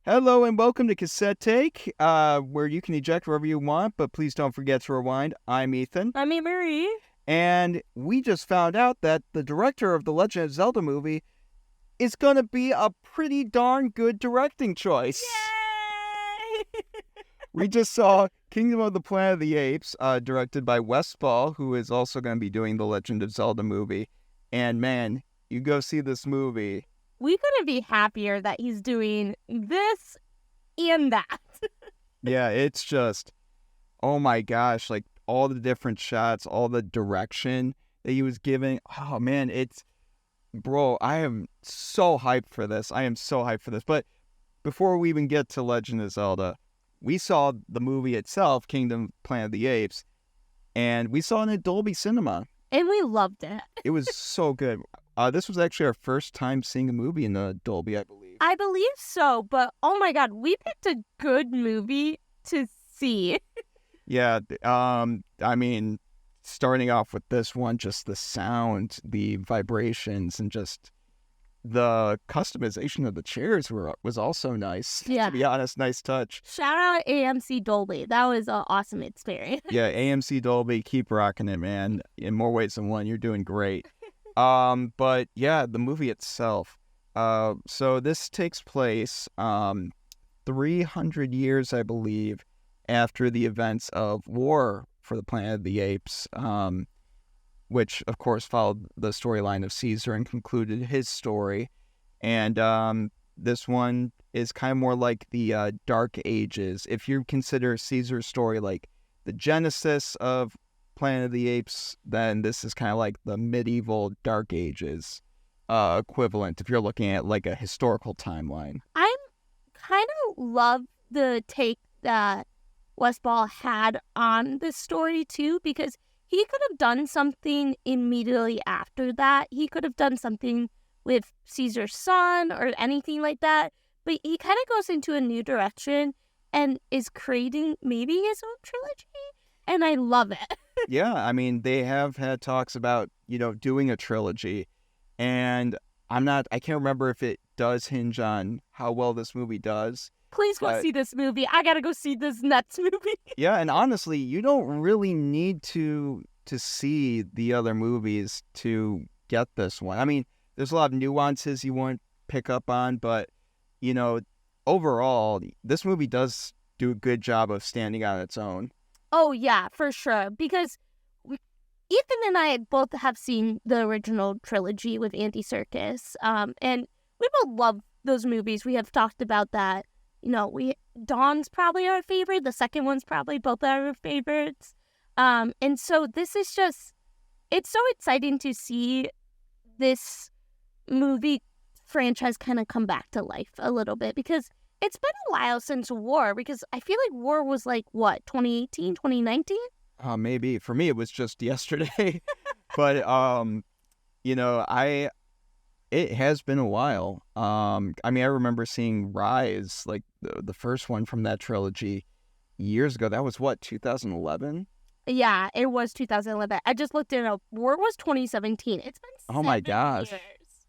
Hello and welcome to Cassette Take, where you can eject wherever you want, but please don't forget to rewind. I'm Ethan. I'm Annmarie. And we just found out that the director of the Legend of Zelda movie is going to be a pretty darn good directing choice. Yay! We just saw Kingdom of the Planet of the Apes, directed by Westfall, who is also going to be doing the Legend of Zelda movie. And man, you go see this movie. We couldn't be happier that he's doing this and that. Yeah, it's just, oh my gosh, like all the different shots, all the direction that he was giving. Oh man, bro, I am so hyped for this. But before we even get to Legend of Zelda, we saw the movie itself, Kingdom Planet of the Apes, and we saw it in Dolby Cinema. And we loved it. It was so good. This was actually our first time seeing a movie in the Dolby, I believe. I believe so, but oh my god, we picked a good movie to see. Yeah, I mean, starting off with this one, just the sound, the vibrations, and just the customization of the chairs was also nice. Yeah. To be honest, nice touch. Shout out AMC Dolby. That was an awesome experience. Yeah, AMC Dolby, keep rocking it, man. In more ways than one, you're doing great. But yeah, the movie itself. So this takes place 300 years, I believe, after the events of War for the Planet of the Apes, which of course followed the storyline of Caesar and concluded his story. And this one is kind of more like the Dark Ages. If you consider Caesar's story like the genesis of Planet of the Apes, then this is kind of like the medieval Dark Ages equivalent if you're looking at like a historical timeline. I kind of love the take that Westfall had on this story too, because he could have done something immediately after that. He could have done something with Caesar's son or anything like that, but he kind of goes into a new direction and is creating maybe his own trilogy, and I love it. Yeah, I mean, they have had talks about, doing a trilogy, and I can't remember if it does hinge on how well this movie does. Please go see this movie. I gotta go see this next movie. Yeah, and honestly, you don't really need to see the other movies to get this one. I mean, there's a lot of nuances you won't pick up on, but, overall, this movie does do a good job of standing on its own. Oh, yeah, for sure. Because Ethan and I both have seen the original trilogy with Andy Serkis, and we both love those movies. We have talked about that. Dawn's probably our favorite. The second one's probably both our favorites. And so this is it's so exciting to see this movie franchise kind of come back to life a little bit, because it's been a while since War, because I feel like War was like, what, 2018, 2019? Maybe. For me, it was just yesterday. But, it has been a while. I remember seeing Rise, like the first one from that trilogy years ago. That was what, 2011? Yeah, it was 2011. I just looked it up. War was 2017. It's been 7 Oh my gosh. years.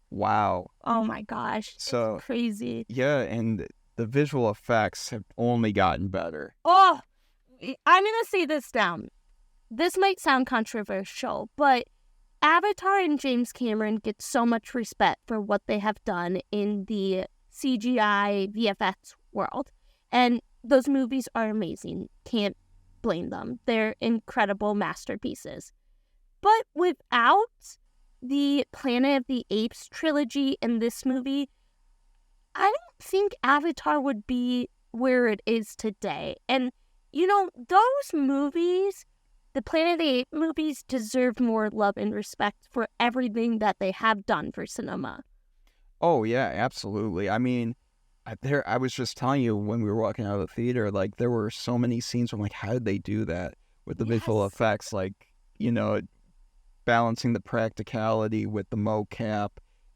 Wow. Oh my gosh. So it's crazy. Yeah, and the visual effects have only gotten better. Oh, I'm going to say this down. This might sound controversial, but Avatar and James Cameron get so much respect for what they have done in the CGI VFX world. And those movies are amazing. Can't blame them. They're incredible masterpieces. But without the Planet of the Apes trilogy in this movie, I don't think Avatar would be where it is today. And, those movies, the Planet of the Apes movies, deserve more love and respect for everything that they have done for cinema. Oh, yeah, absolutely. I mean, I was just telling you when we were walking out of the theater, like, there were so many scenes where I'm like, how did they do that with the visual effects? Like, balancing the practicality with the mocap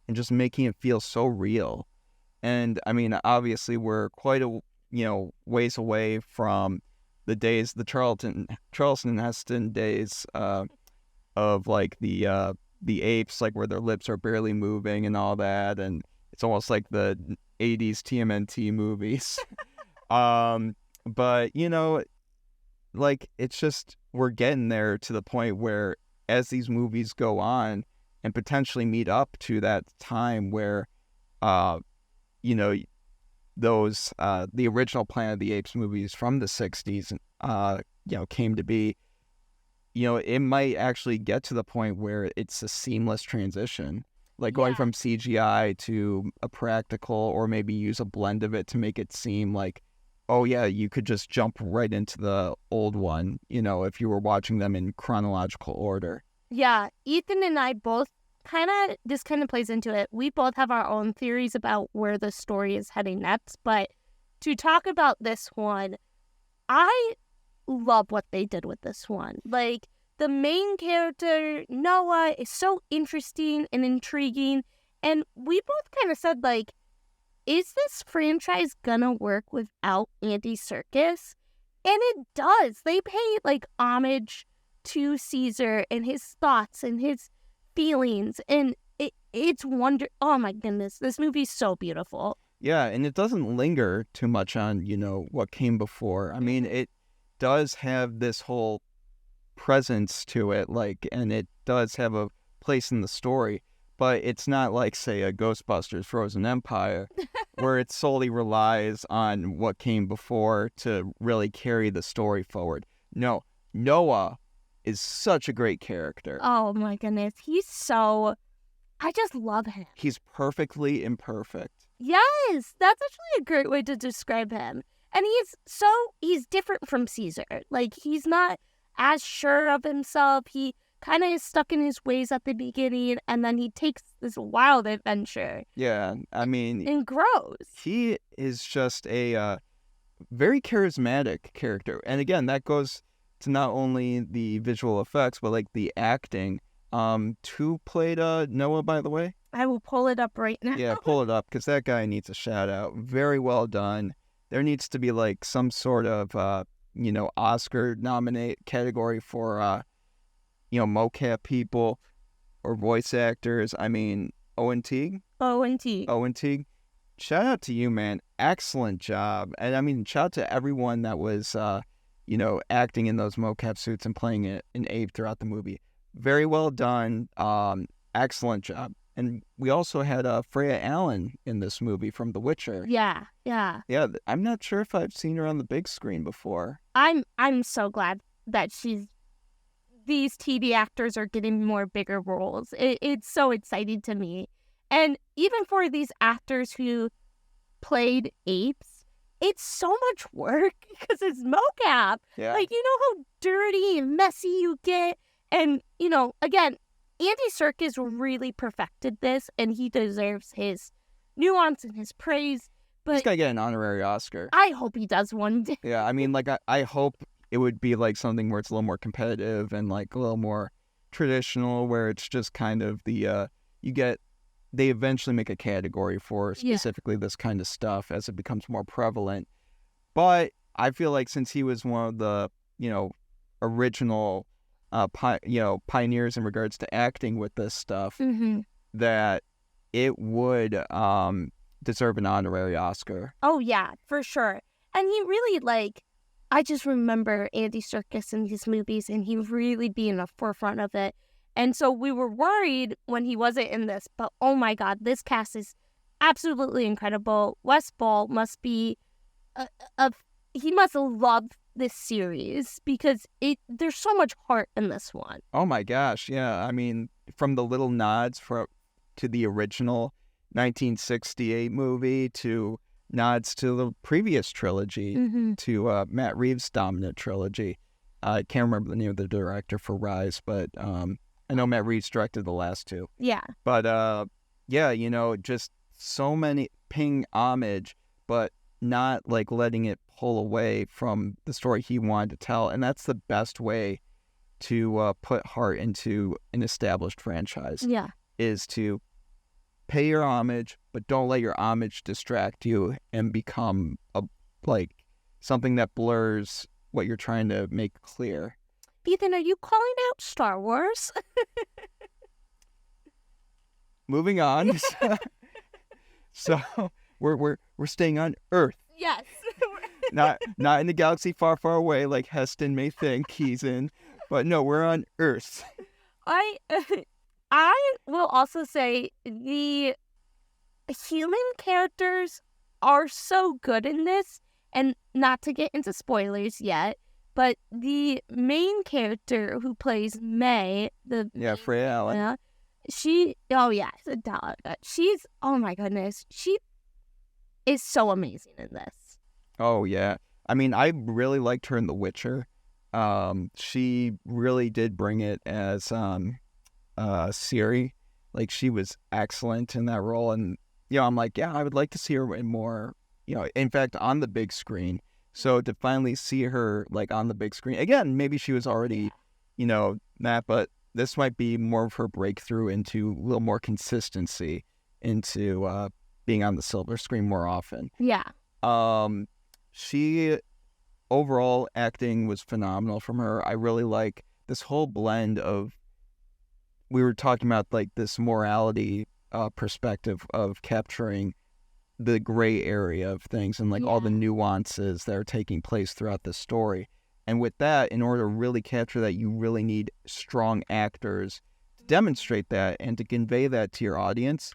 and just making it feel so real. And, I mean, obviously, we're quite a, ways away from the days, the Charlton Heston days of like the apes, like where their lips are barely moving and all that, and it's almost like the 80s TMNT movies. But, like, it's just, we're getting there to the point where as these movies go on and potentially meet up to that time where, those, the original Planet of the Apes movies from the 60s, came to be, it might actually get to the point where it's a seamless transition, like going from CGI to a practical, or maybe use a blend of it to make it seem like, oh yeah, you could just jump right into the old one, if you were watching them in chronological order. Yeah, Ethan and I both this kind of plays into it. We both have our own theories about where the story is heading next, but to talk about this one, I love what they did with this one. Like, the main character, Noah, is so interesting and intriguing, and we both kind of said, like, is this franchise gonna work without Andy Serkis? And it does. They pay, like, homage to Caesar and his thoughts and his feelings, and it's oh my goodness, this movie's so beautiful. Yeah, and it doesn't linger too much on, what came before. I mean, it does have this whole presence to it, like, and it does have a place in the story, but it's not like, say, a Ghostbusters Frozen Empire, where it solely relies on what came before to really carry the story forward. No, Noah is such a great character. Oh my goodness, I just love him. He's perfectly imperfect. Yes, that's actually a great way to describe him. And he's different from Caesar. Like, he's not as sure of himself. He kind of is stuck in his ways at the beginning, and then he takes this wild adventure. Yeah, I mean, and grows. He is just a very charismatic character. And again, that goes to not only the visual effects, but like the acting. Who played Noah, by the way? I will pull it up right now. Yeah, pull it up, because that guy needs a shout out. Very well done. There needs to be like some sort of Oscar nominate category for mocap people or voice actors. I mean, Owen Teague. Shout out to you, man. Excellent job. And I mean, shout out to everyone that was acting in those mocap suits and playing it in Ape throughout the movie. Very well done. Excellent job. And we also had Freya Allen in this movie from The Witcher. Yeah. Yeah, I'm not sure if I've seen her on the big screen before. I'm so glad that these TV actors are getting more bigger roles. It's so exciting to me. And even for these actors who played apes, it's so much work because it's mocap. Yeah. Like, how dirty and messy you get. And, again, Andy Serkis really perfected this, and he deserves his nuance and his praise. But he's got to get an honorary Oscar. I hope he does one day. Yeah, I mean, like, I hope it would be like something where it's a little more competitive and like a little more traditional, where it's just kind of they eventually make a category for specifically this kind of stuff as it becomes more prevalent. But I feel like since he was one of the, original pioneers in regards to acting with this stuff, mm-hmm. that it would deserve an honorary Oscar. Oh, yeah, for sure. And he really, I just remember Andy Serkis in his movies, and he really being a forefront of it. And so we were worried when he wasn't in this, but oh my God, this cast is absolutely incredible. Wes Ball must be, he must love this series because there's so much heart in this one. Oh my gosh, yeah. I mean, from the little nods to the original 1968 movie to nods to the previous trilogy, mm-hmm. to Matt Reeves' dominant trilogy. I can't remember the name of the director for Rise, but I know Matt Reeves directed the last two. Yeah. But just so many paying homage, but not like letting it pull away from the story he wanted to tell. And that's the best way to put heart into an established franchise. Yeah. Is to pay your homage, but don't let your homage distract you and become something that blurs what you're trying to make clear. Ethan, are you calling out Star Wars? Moving on. So We're staying on Earth, Yes. not in the galaxy far, far away like Heston may think he's in, but no, we're on Earth. I I will also say the human characters are so good in this, and not to get into spoilers yet, but the main character who plays May, Freya Allen. she's, oh my goodness, she is so amazing in this. Oh yeah, I mean, I really liked her in The Witcher. She really did bring it as Ciri. Like, she was excellent in that role, and I'm like, yeah, I would like to see her in more. In fact, on the big screen. So to finally see her like on the big screen again, maybe she was already, that, but this might be more of her breakthrough into a little more consistency into being on the silver screen more often. Yeah. She overall acting was phenomenal from her. I really like this whole blend of, we were talking about like this morality perspective of capturing the gray area of things and like all the nuances that are taking place throughout the story. And with that, in order to really capture that, you really need strong actors to demonstrate that and to convey that to your audience.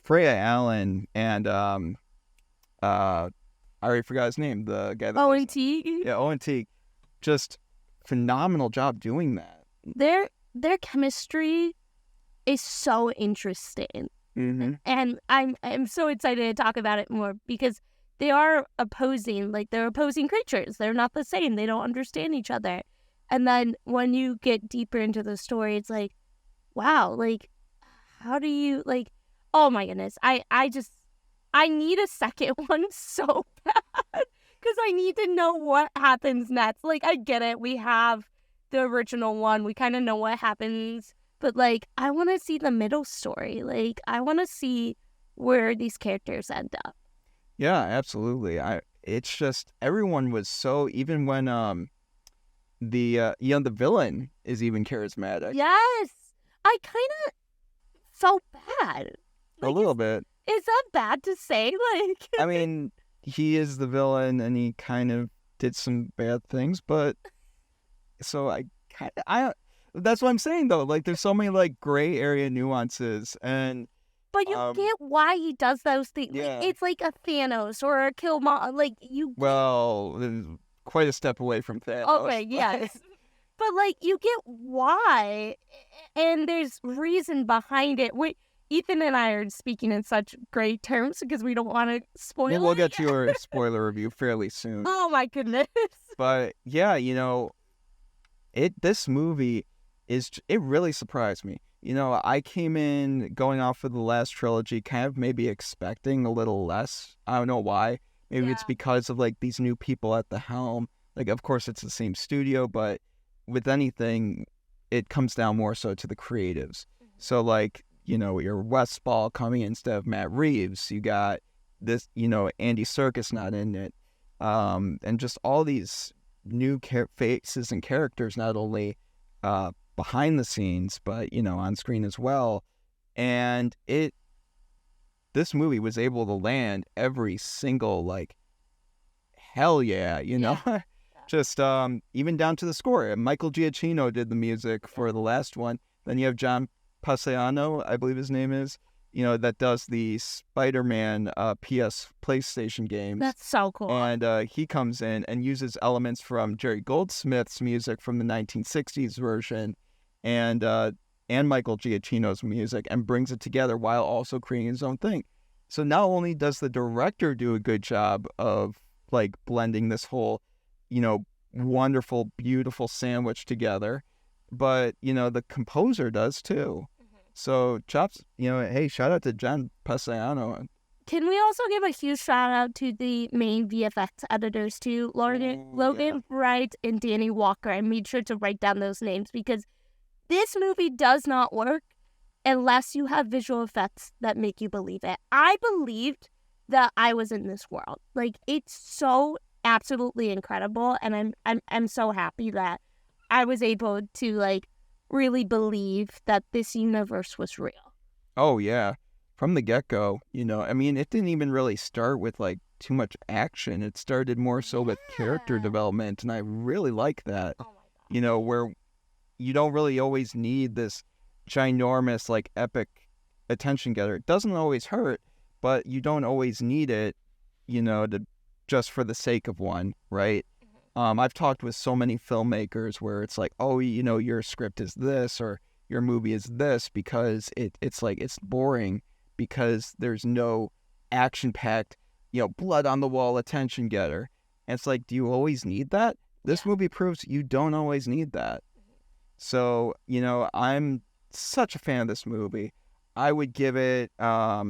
Freya Allen and I already forgot his name, the guy that Owen Teague. Yeah, Owen Teague. Just phenomenal job doing that. Their chemistry is so interesting. Mm-hmm. And I'm so excited to talk about it more because they are opposing creatures. They're not the same. They don't understand each other. And then when you get deeper into the story, it's like, wow, like, how do you, like, oh my goodness. I need a second one so bad because I need to know what happens next. Like, I get it. We have the original one. We kind of know what happens. But, like, I want to see the middle story. Like, I want to see where these characters end up. Yeah, absolutely. It's just, everyone was so, even when the villain is even charismatic. Yes. I kind of felt bad. Like, a little bit. Is that bad to say? Like, I mean, he is the villain and he kind of did some bad things, but so that's what I'm saying, though. Like, there's so many, like, gray area nuances, but you get why he does those things. Yeah. Like, it's like a Thanos or a Killmonger. Like, you... Well, quite a step away from Thanos. Okay, yes. But, like, you get why, and there's reason behind it. Ethan and I are speaking in such great terms because we don't want to spoil it. We'll get to your spoiler review fairly soon. Oh, my goodness. But, yeah, this movie... it really surprised me. I came in going off of the last trilogy kind of maybe expecting a little less. I don't know why. Maybe it's because of like these new people at the helm. Like, of course it's the same studio, but with anything, it comes down more so to the creatives. Mm-hmm. So like, your Westball coming in instead of Matt Reeves. You got this, Andy Serkis not in it. And just all these new faces and characters, not only behind the scenes, but on screen as well. And this movie was able to land every single like hell yeah, Yeah. Just even down to the score. Michael Giacchino did the music for the last one. Then you have John Pasciano, I believe his name is, that does the Spider-Man PS PlayStation games. That's so cool. And he comes in and uses elements from Jerry Goldsmith's music from the 1960s version and Michael Giacchino's music and brings it together while also creating his own thing. So not only does the director do a good job of like blending this whole, wonderful, beautiful sandwich together, but, the composer does too. Mm-hmm. So chops, hey, shout out to John Pasciano. Can we also give a huge shout out to the main VFX editors too, Logan Wright and Danny Walker? I made sure to write down those names because this movie does not work unless you have visual effects that make you believe it. I believed that I was in this world. Like, it's so absolutely incredible, and I'm so happy that I was able to like really believe that this universe was real. Oh yeah. from the get-go, I mean, it didn't even really start with like too much action. It started more so with character development, and I really like that. Oh my God. Where you don't really always need this ginormous, like, epic attention getter. It doesn't always hurt, but you don't always need it, to just for the sake of one, right? I've talked with so many filmmakers where it's like, oh, your script is this or your movie is this because it's like it's boring because there's no action-packed, blood on the wall attention getter. And it's like, do you always need that? This movie proves you don't always need that. So, I'm such a fan of this movie. I would give it, oh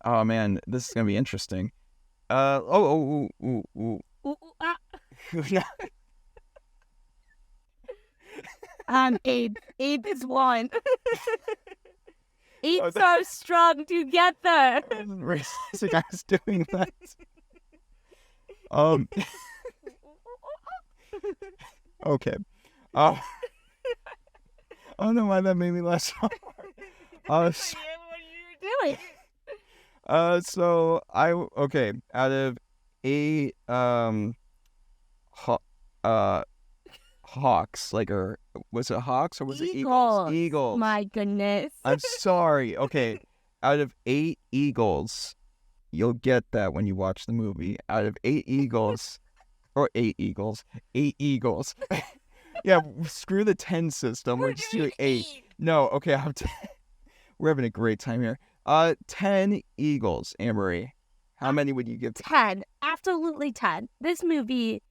man, this is going to be interesting. Ah. Ape is one. Apes are strong together. I wasn't realizing I was doing that. Okay. I don't know why that made me laugh so hard. What are you doing? So out of 8 hawks, like, or was it hawks or was it eagles? Eagles. My goodness. I'm sorry. Okay, out of 8 eagles, you'll get that when you watch the movie. Out of 8 eagles, or 8 eagles, 8 eagles. Yeah, screw the 10 system. We're just doing 8. No, okay, we're having a great time here. 10 eagles, Annmarie. How many would you give? 10. Absolutely 10. This movie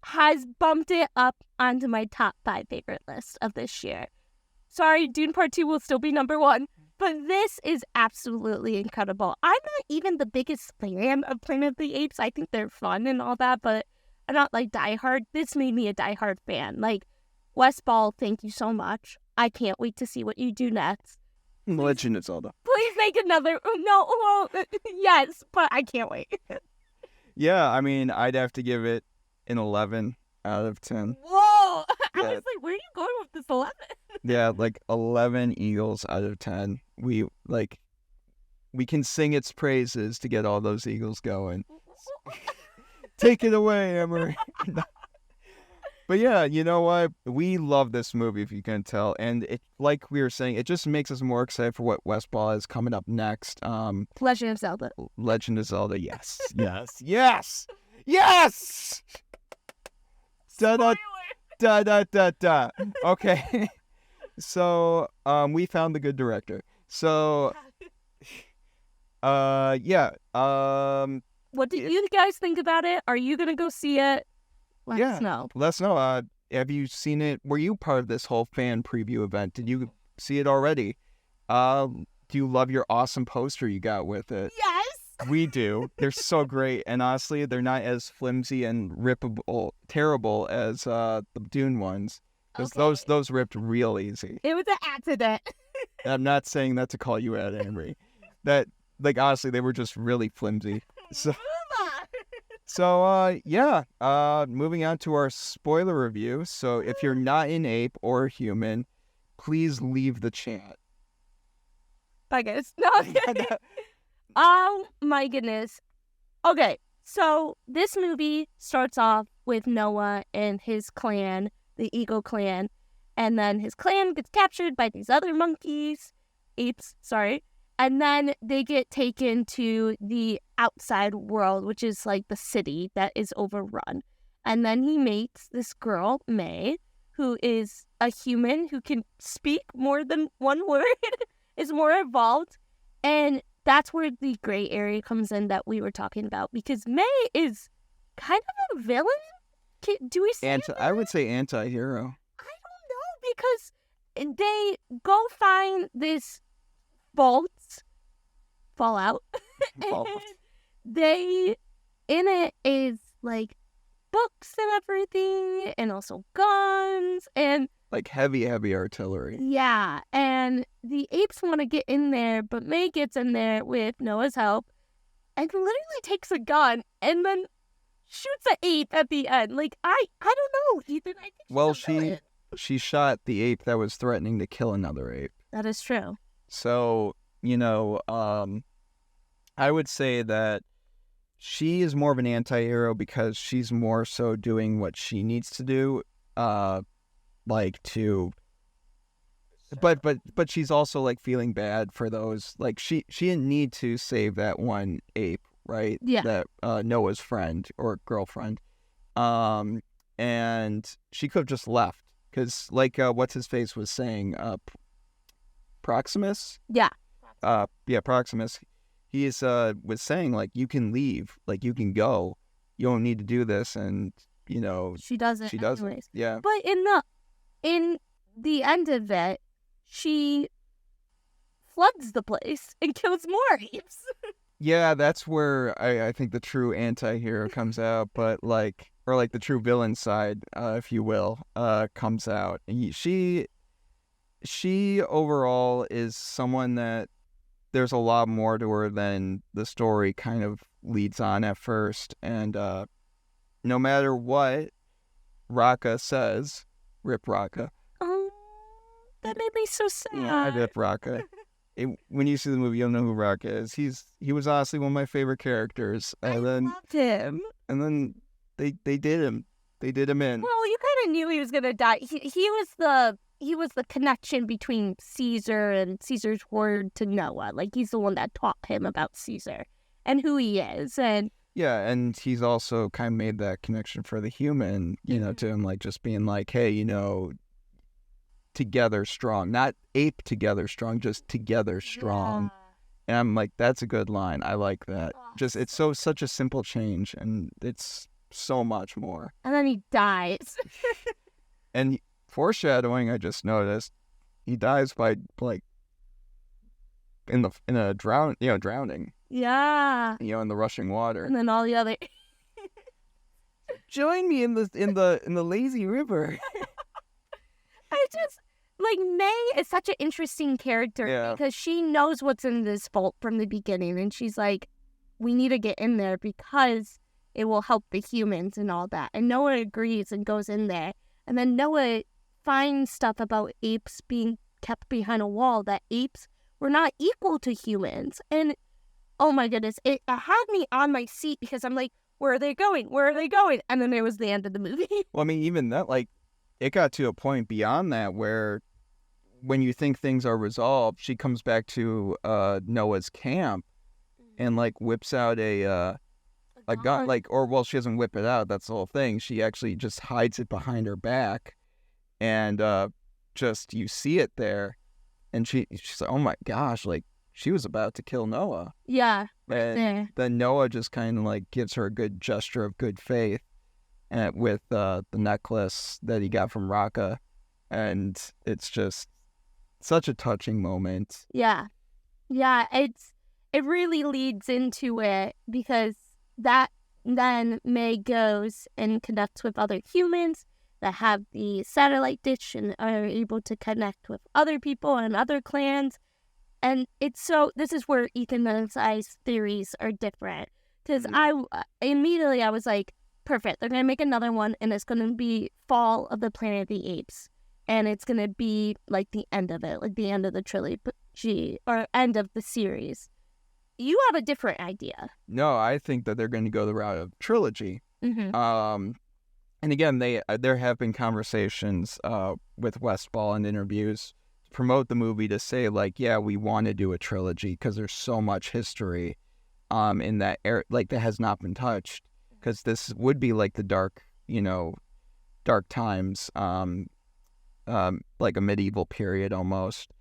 has bumped it up onto my top 5 favorite list of this year. Sorry, Dune Part 2 will still be number 1, but this is absolutely incredible. I'm not even the biggest fan of Planet of the Apes. I think they're fun and all that, but I'm not like diehard. This made me a diehard fan. Like, Wes Ball, thank you so much. I can't wait to see what you do next. Legend of Zelda. Please make another. No, well, yes, but I can't wait. Yeah, I mean, I'd have to give it an 11 out of 10. Whoa! Yeah. I was like, where are you going with this 11? Yeah, like 11 eagles out of 10. We can sing its praises to get all those eagles going. Take it away, Annmarie. But yeah, you know what? We love this movie, if you can tell. And it, like we were saying, it just makes us more excited for what Wes Ball is coming up next. Legend of Zelda. Legend of Zelda, yes. Yes! Da da da da da da. Okay. So, we found the good director. So, yeah. What do you guys think about it? Are you gonna go see it? Let us know. Let us know. Have you seen it? Were you part of this whole fan preview event? Did you see it already? Do you love your awesome poster you got with it? Yes. We do. They're so great, and honestly, they're not as flimsy and terrible as the Dune ones. Because those ripped real easy. It was an accident. I'm not saying that to call you out, Annmarie. That, like, honestly, they were just really flimsy. So, yeah, moving on to our spoiler review. So if you're not an ape or a human, please leave the chat. Bye, guys. No. Oh, my goodness. Okay, so this movie starts off with Noah and his clan, the Eagle clan, and then his clan gets captured by these other apes, and then they get taken to the outside world, which is like the city that is overrun. And then he meets this girl, May, who is a human who can speak more than one word, is more evolved, and that's where the gray area comes in that we were talking about, because May is kind of a villain. Do we see I would say anti-hero. I don't know, because they go find this fallout. And in it is like books and everything, and also guns and like heavy artillery. Yeah, and the apes want to get in there, but May gets in there with Noah's help and literally takes a gun and then shoots an ape at the end. Like, I don't know, Ethan. I think she shot the ape that was threatening to kill another ape. That is true. So, I would say that she is more of an anti-hero because she's more so doing what she needs to do, like to, but she's also like feeling bad for those, like she didn't need to save that one ape, right? Yeah. That Noah's friend or girlfriend, and she could have just left because like what's his face was saying, Proximus. Yeah. Proximus. He is was saying like you can leave, like you can go, you don't need to do this, and she doesn't. She doesn't. Anyways. Yeah. But in the end of it, she floods the place and kills more apes. Yeah, that's where I think the true anti-hero comes out, but or the true villain side, if you will, comes out. She overall is someone that there's a lot more to her than the story kind of leads on at first. And no matter what Raka says, rip Raka. Oh, that made me so sad. Yeah, I rip Raka. When you see the movie, you'll know who Raka is. He was honestly one of my favorite characters. And I loved him. And then they did him. They did him in. Well, you kind of knew he was gonna die. He was the connection between Caesar and Caesar's word to Noah. Like he's the one that taught him about Caesar and who he is. And yeah, and he's also kind of made that connection for the human, to him, like just being like, hey, together strong, not ape together strong, just together strong. Yeah. And I'm like, that's a good line. I like that. Just it's such a simple change, and it's so much more. And then he dies. And foreshadowing, I just noticed, he dies by like in a drowning. Yeah. In the rushing water. And then all the other. Join me in the lazy river. I just like May is such an interesting character because she knows what's in this vault from the beginning, and she's like, we need to get in there because it will help the humans and all that. And Noah agrees and goes in there, and then Noah finds stuff about apes being kept behind a wall, that apes were not equal to humans. And oh my goodness, it had me on my seat because I'm like, where are they going? Where are they going? And then it was the end of the movie. Well, I mean, even that, like, it got to a point beyond that where when you think things are resolved, she comes back to Noah's camp and like whips out a gun, she doesn't whip it out. That's the whole thing. She actually just hides it behind her back, and just you see it there, and she's like, oh my gosh, like she was about to kill Noah. Yeah, and then Noah just kind of like gives her a good gesture of good faith, and with the necklace that he got from Raka, and it's just such a touching moment. Yeah, it really leads into it because that then May goes and connects with other humans that have the satellite dish and are able to connect with other people and other clans. And this is where Ethan and I's theories are different. Because I was like, perfect, they're going to make another one, and it's going to be Fall of the Planet of the Apes. And it's going to be like the end of it, like the end of the trilogy, or end of the series. You have a different idea. No, I think that they're going to go the route of trilogy. Mm-hmm. And again, there have been conversations with Westball and interviews to promote the movie to say like, yeah, we want to do a trilogy because there's so much history in that era, like that has not been touched. Because this would be like the dark times, like a medieval period almost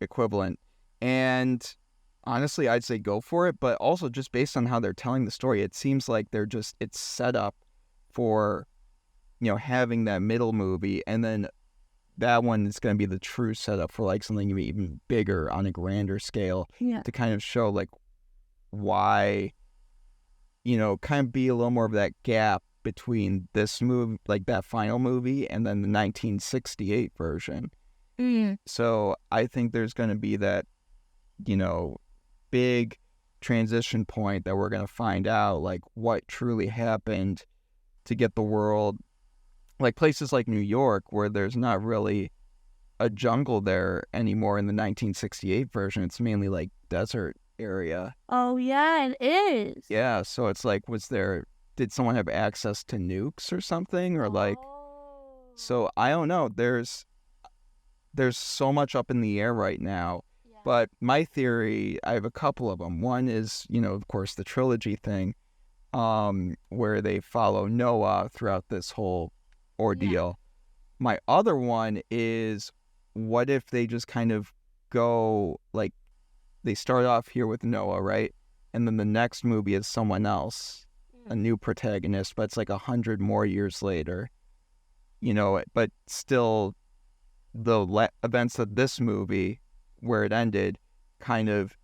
equivalent. And honestly, I'd say go for it. But also just based on how they're telling the story, it seems like it's set up for, having that middle movie. And then that one is going to be the true setup for like something even bigger on a grander scale to kind of show like why, kind of be a little more of that gap between this movie, like that final movie, and then the 1968 version. So I think there's going to be that, big transition point that we're going to find out like what truly happened to get the world, like places like New York where there's not really a jungle there anymore in the 1968 version. It's mainly like desert area. Oh, yeah, it is. Yeah, so it's like, did someone have access to nukes or something? Or like, so I don't know. There's so much up in the air right now. Yeah. But my theory, I have a couple of them. One is, of course, the trilogy thing, where they follow Noah throughout this whole ordeal. Yeah. My other one is, what if they just kind of go, like, they start off here with Noah, right? And then the next movie is someone else, a new protagonist, but it's like 100 more years later, but still the events of this movie, where it ended, kind of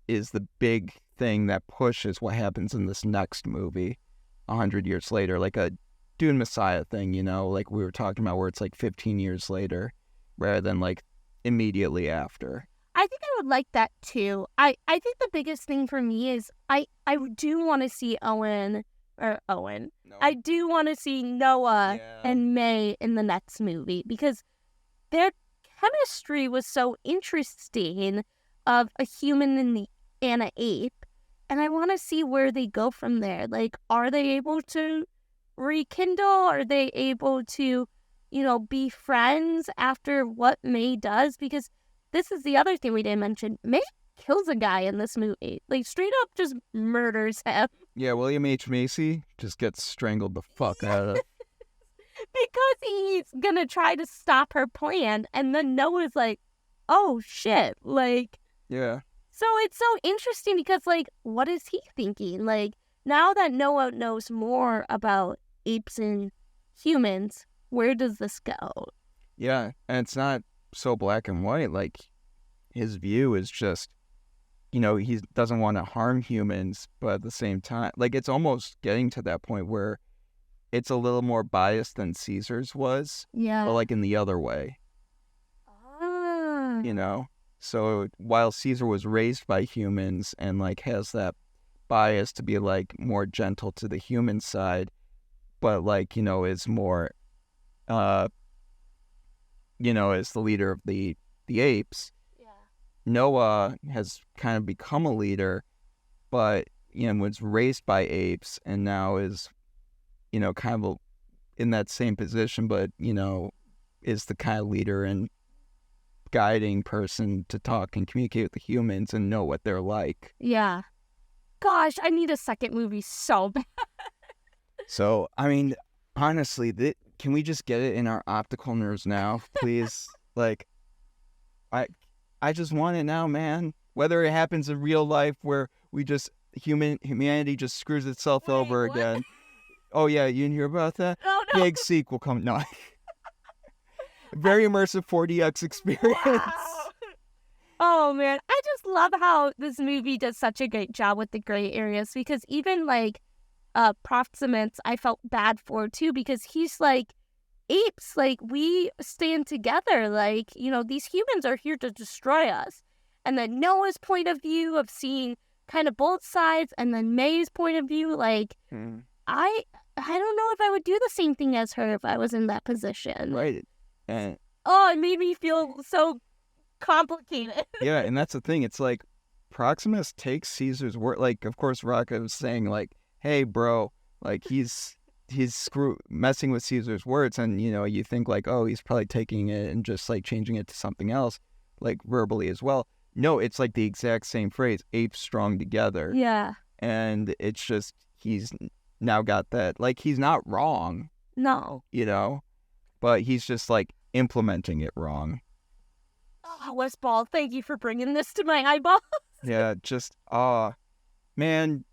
is the big thing that pushes what happens in this next movie 100 years later, like a Dune Messiah thing, like we were talking about, where it's like 15 years later rather than like immediately after. I think I would like that too. I think the biggest thing for me is I do want to see Owen. No. I do want to see Noah and May in the next movie, because their chemistry was so interesting, of a human and an ape, and I want to see where they go from there. Like, are they able to rekindle? Are they able to, be friends after what May does? Because this is the other thing we didn't mention. May kills a guy in this movie. Like, straight up just murders him. Yeah, William H. Macy just gets strangled the fuck out of. Because he's gonna try to stop her plan, and then Noah's like, oh shit, like. Yeah. So it's so interesting, because, like, what is he thinking? Like, now that Noah knows more about apes and humans, where does this go? Yeah, and it's not so black and white. Like, his view is just, he doesn't want to harm humans, but at the same time, like, it's almost getting to that point where it's a little more biased than Caesar's was. Yeah. But, like, in the other way. So while Caesar was raised by humans and, like, has that bias to be, like, more gentle to the human side, but, like, is more, is the leader of the apes. Yeah. Noah has kind of become a leader, but, was raised by apes and now is, kind of in that same position, but, is the kind of leader and guiding person to talk and communicate with the humans and know what they're like. Yeah. Gosh, I need a second movie so bad. So, I mean, honestly, can we just get it in our optical nerves now, please? Like, I just want it now, man. Whether it happens in real life where we just, humanity just screws itself over again. Oh, yeah, you didn't hear about that? Oh, no. Big sequel coming. No. Very immersive 4DX experience. Wow. Oh, man. I just love how this movie does such a great job with the gray areas, because even, like, Proximants, I felt bad for, too, because he's like, apes, like, we stand together. Like, these humans are here to destroy us. And then Noah's point of view of seeing kind of both sides, and then May's point of view, like, I don't know if I would do the same thing as her if I was in that position. Right. And it made me feel so complicated. Yeah, and that's the thing. It's like Proximus takes Caesar's word. Like, of course, Rocco was saying, like, hey, bro, like, he's messing with Caesar's words. And, you think, like, oh, he's probably taking it and just, like, changing it to something else, like, verbally as well. No, it's, like, the exact same phrase, apes strong together. Yeah. And it's just, he's now got that. Like, he's not wrong. No. But he's just, like, implementing it wrong. Oh, Westball, thank you for bringing this to my eyeballs. Yeah, just, man,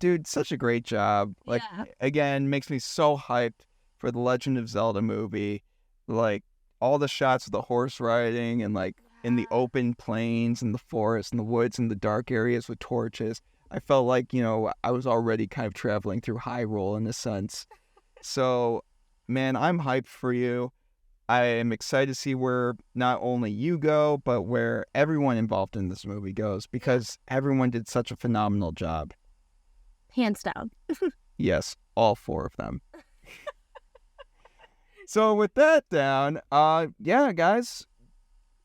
dude, such a great job. Like, again, makes me so hyped for the Legend of Zelda movie. Like, all the shots of the horse riding and, like, in the open plains and the forest and the woods and the dark areas with torches. I felt like, I was already kind of traveling through Hyrule in a sense. So, man, I'm hyped for you. I am excited to see where not only you go, but where everyone involved in this movie goes, because everyone did such a phenomenal job. Hands down. Yes, all four of them. So with that down, yeah, guys,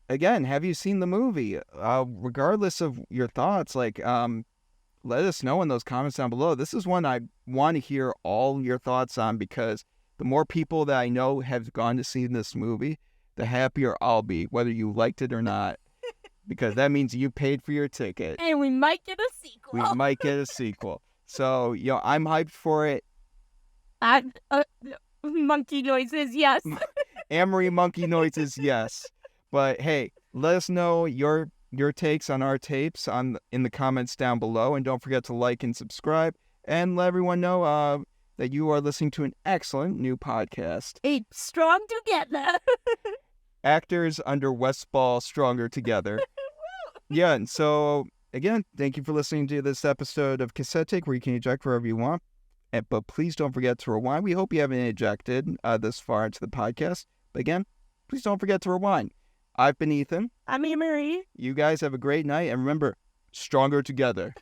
again, have you seen the movie? Regardless of your thoughts, like, let us know in those comments down below. This is one I want to hear all your thoughts on, because the more people that I know have gone to see this movie, the happier I'll be, whether you liked it or not, because that means you paid for your ticket. And we might get a sequel. We might get a sequel. So, I'm hyped for it. Monkey noises, yes. Annmarie monkey noises, yes. But hey, let us know your takes on our tapes in the comments down below, and don't forget to like and subscribe, and let everyone know that you are listening to an excellent new podcast. Apes strong together. Actors under Westball stronger together. Yeah, and so again, thank you for listening to this episode of Cassette Take, where you can eject wherever you want. But please don't forget to rewind. We hope you haven't ejected this far into the podcast. But again, please don't forget to rewind. I've been Ethan. I'm Annmarie. You guys have a great night. And remember, stronger together.